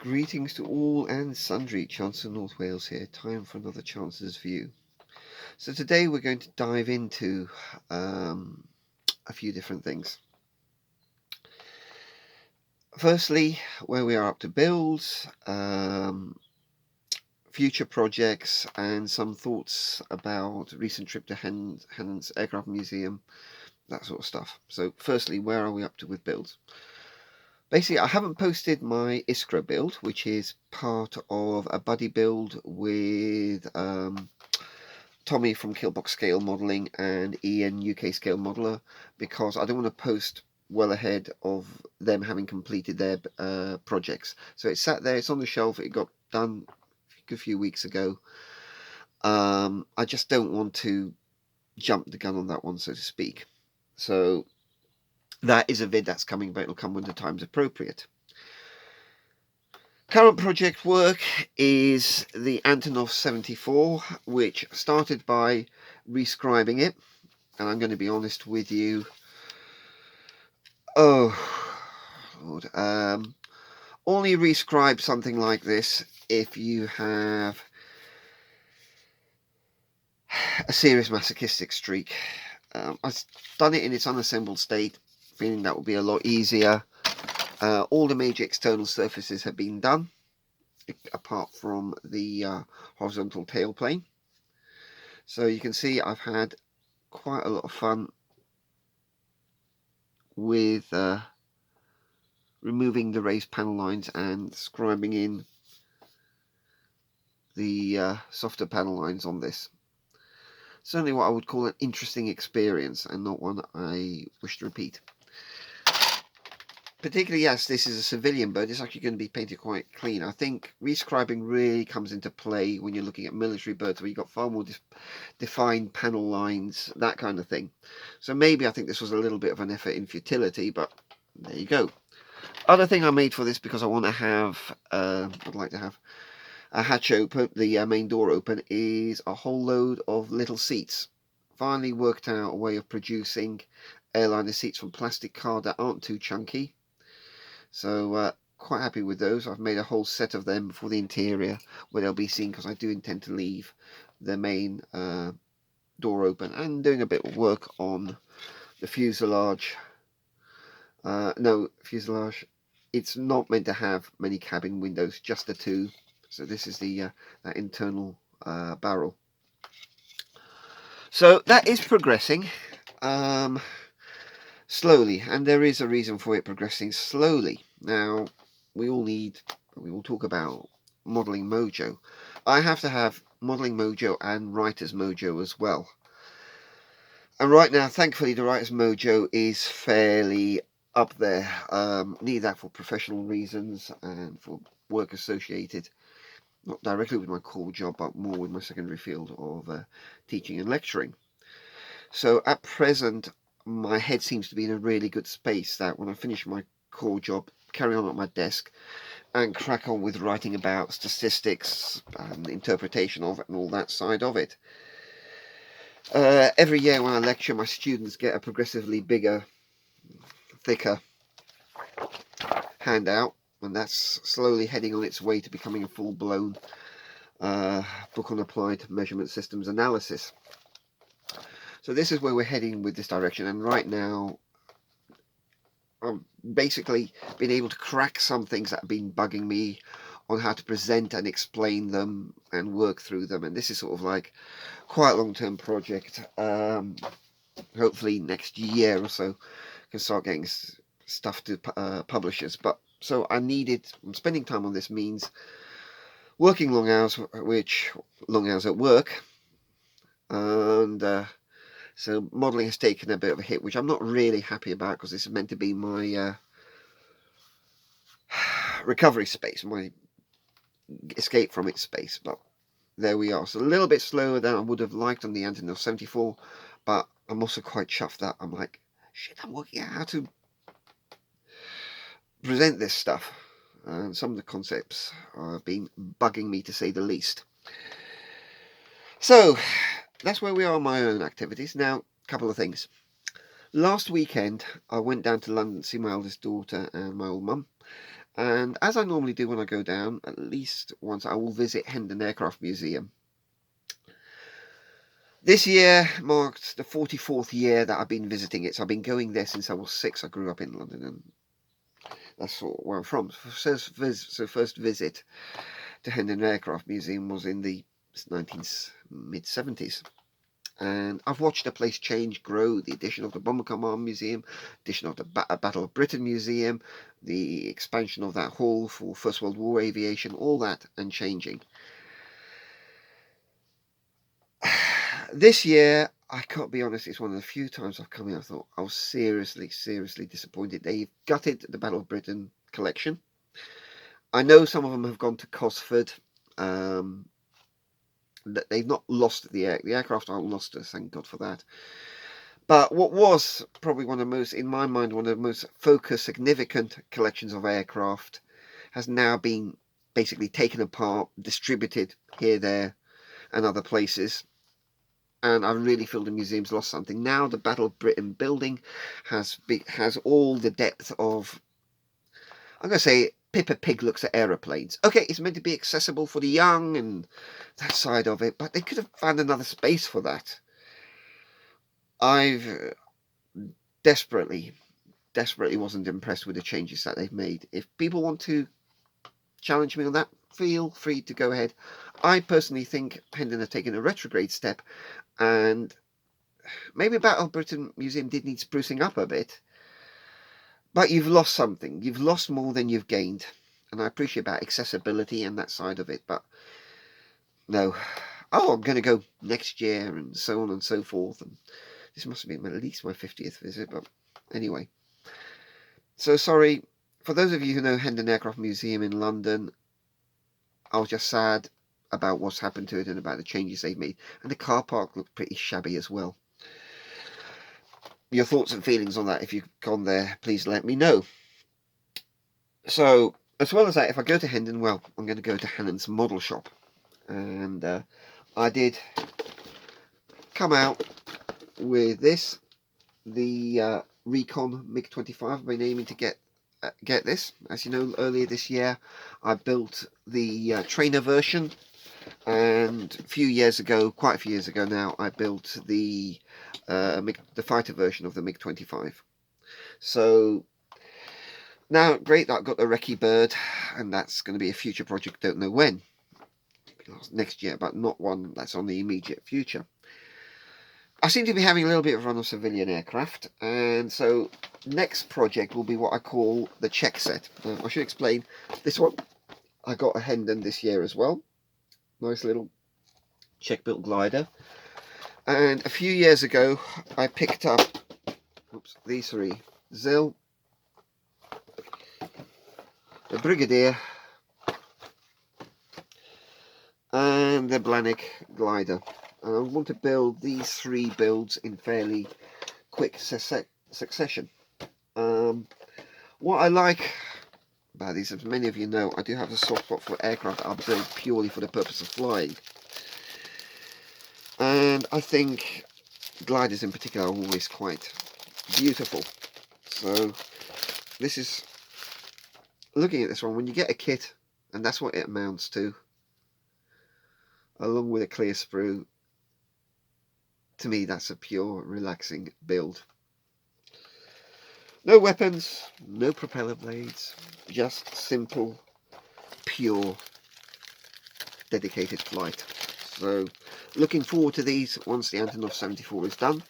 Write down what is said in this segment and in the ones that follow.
Greetings to all and sundry, Chancellor North Wales here. Time for another Chancellor's View. So today we're going to dive into a few different things. Firstly, where we are up to builds, future projects, and some thoughts about recent trip to Hannants Aircraft Museum, that sort of stuff. So firstly, where are we up to with builds? Basically, I haven't posted my Iskra build, which is part of a buddy build with Tommy from Killbox Scale Modeling and Ian UK Scalemodeller, because I don't want to post well ahead of them having completed their projects. So it's sat there, it's on the shelf, it got done a few weeks ago. I just don't want to jump the gun on that one, so to speak. So that is a vid that's coming, but it'll come when the time's appropriate. Current project work is the Antonov 74, which started by rescribing it, and I'm going to be honest with you. Oh, Lord. Only rescribe something like this if you have a serious masochistic streak. I've done it in its unassembled state, feeling that would be a lot easier. All the major external surfaces have been done, apart from the horizontal tailplane. So you can see I've had quite a lot of fun with removing the raised panel lines and scribing in the softer panel lines on this. Certainly what I would call an interesting experience, and not one I wish to repeat. Particularly, yes, this is a civilian bird. It's actually going to be painted quite clean. I think rescribing really comes into play when you're looking at military birds, where you've got far more defined panel lines, that kind of thing. So maybe I think this was a little bit of an effort in futility, but there you go. Other thing I made for this, because I want to have, I'd like to have a hatch open, the main door open, is a whole load of little seats. Finally worked out a way of producing airliner seats from plastic card that aren't too chunky. So quite happy with those. I've made a whole set of them for the interior where they'll be seen, because I do intend to leave the main door open, and doing a bit of work on the fuselage. No, fuselage. It's not meant to have many cabin windows, just the two. So this is the that internal barrel. So that is progressing slowly, and there is a reason for it progressing slowly. Now, we will talk about modeling Mojo. I have to have modeling Mojo and writer's Mojo as well. And right now, thankfully, the writer's Mojo is fairly up there. Need that for professional reasons and for work associated, not directly with my core job, but more with my secondary field of teaching and lecturing. So at present, my head seems to be in a really good space that when I finish my core job, carry on at my desk and crack on with writing about statistics and interpretation of it and all that side of it. Every year when I lecture, my students get a progressively bigger, thicker handout, and that's slowly heading on its way to becoming a full-blown book on applied measurement systems analysis. So this is where we're heading with this direction, and right now I've basically been able to crack some things that have been bugging me on how to present and explain them and work through them, and this is sort of like quite a long-term project. Hopefully next year or so can start getting stuff to publishers. But so I'm spending time on this means working long hours, which long hours at work, and so modelling has taken a bit of a hit, which I'm not really happy about, because this is meant to be my recovery space, my escape from its space. But there we are. So a little bit slower than I would have liked on the Antonov 74, but I'm also quite chuffed that I'm like, shit, I'm working out how to present this stuff. And some of the concepts have been bugging me, to say the least. So that's where we are on my own activities. Now, a couple of things. Last weekend, I went down to London to see my eldest daughter and my old mum, And as I normally do when I go down, at least once I will visit Hendon Aircraft Museum. This year marked the 44th year that I've been visiting it. So I've been going there since I was 6. I grew up in London, and that's where I'm from. So first visit to Hendon Aircraft Museum was in the mid-70s. And I've watched the place change, grow. The addition of the Bomber Command Museum, addition of the Battle of Britain Museum, the expansion of that hall for First World War aviation, all that and changing. This year, I can't be honest, it's one of the few times I've come in, I thought I was seriously disappointed. They've gutted the Battle of Britain collection. I know some of them have gone to Cosford. They've not lost the aircraft aren't lost, thank God for that. But what was probably one of the most, in my mind, one of the most focused, significant collections of aircraft has now been basically taken apart, distributed here, there, and other places. And I really feel the museum's lost something. Now the Battle of Britain building has all the depth of, I'm going to say, Pippa Pig looks at aeroplanes. Okay, it's meant to be accessible for the young and that side of it, but they could have found another space for that. I've desperately wasn't impressed with the changes that they've made. If people want to challenge me on that, feel free to go ahead. I personally think Hendon have taken a retrograde step, and maybe Battle of Britain Museum did need sprucing up a bit, but you've lost something. You've lost more than you've gained, and I appreciate about accessibility and that side of it, but no. Oh, I'm going to go next year and so on and so forth, and this must have been at least my 50th visit, but anyway. So sorry, for those of you who know Hendon Aircraft Museum in London, I was just sad about what's happened to it and about the changes they've made. And the car park looked pretty shabby as well. Your thoughts and feelings on that, if you've gone there, please let me know. So, as well as that, if I go to Hendon, well, I'm going to go to Hannants Model shop. And I did come out with this, the Recon MiG-25. I've been aiming to get this. As you know, earlier this year I built the trainer version, and quite a few years ago now, I built the fighter version of the MiG-25. So now, great that I've got the Recce Bird, and that's going to be a future project. Don't know when, next year, but not one that's on the immediate future. I seem to be having a little bit of run of civilian aircraft, and so next project will be what I call the Checz set. I should explain, this one I got a Hendon this year as well. Nice little Czech built glider. And a few years ago I picked up these three: Zil, the Brigadier, and the Blanik glider. And I want to build these three builds in fairly quick succession. What I like about these, as many of you know, I do have a soft spot for aircraft that are built purely for the purpose of flying. And I think gliders in particular are always quite beautiful. So this is, looking at this one, when you get a kit, and that's what it amounts to, along with a clear sprue, to me that's a pure relaxing build. No weapons, no propeller blades, just simple, pure, dedicated flight. So looking forward to these once the Antonov 74 is done.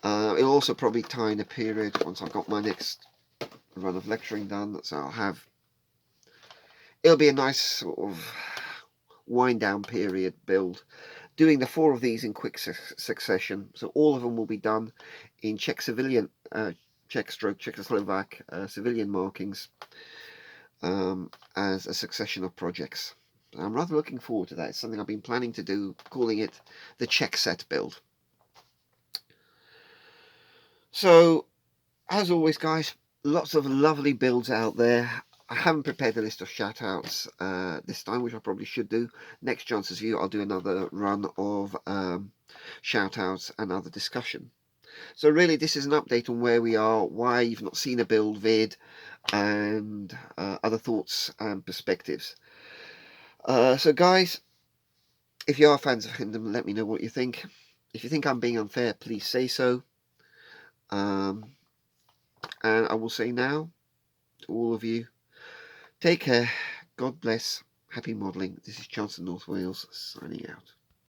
It'll also probably tie in a period once I've got my next run of lecturing done, so it'll be a nice sort of wind down period build, doing the 4 of these in quick succession. So all of them will be done in Czechoslovak civilian markings, as a succession of projects. I'm rather looking forward to that. It's something I've been planning to do, calling it the Checz set build. So, as always guys, lots of lovely builds out there. I haven't prepared a list of shout-outs this time, which I probably should do. Next Chances View, I'll do another run of shout-outs and other discussion. So really, this is an update on where we are, why you've not seen a build vid, and other thoughts and perspectives. So guys, if you are fans of Hendon, let me know what you think. If you think I'm being unfair, please say so. And I will say now to all of you, take care, God bless, happy modelling. This is Chancellor North Wales signing out.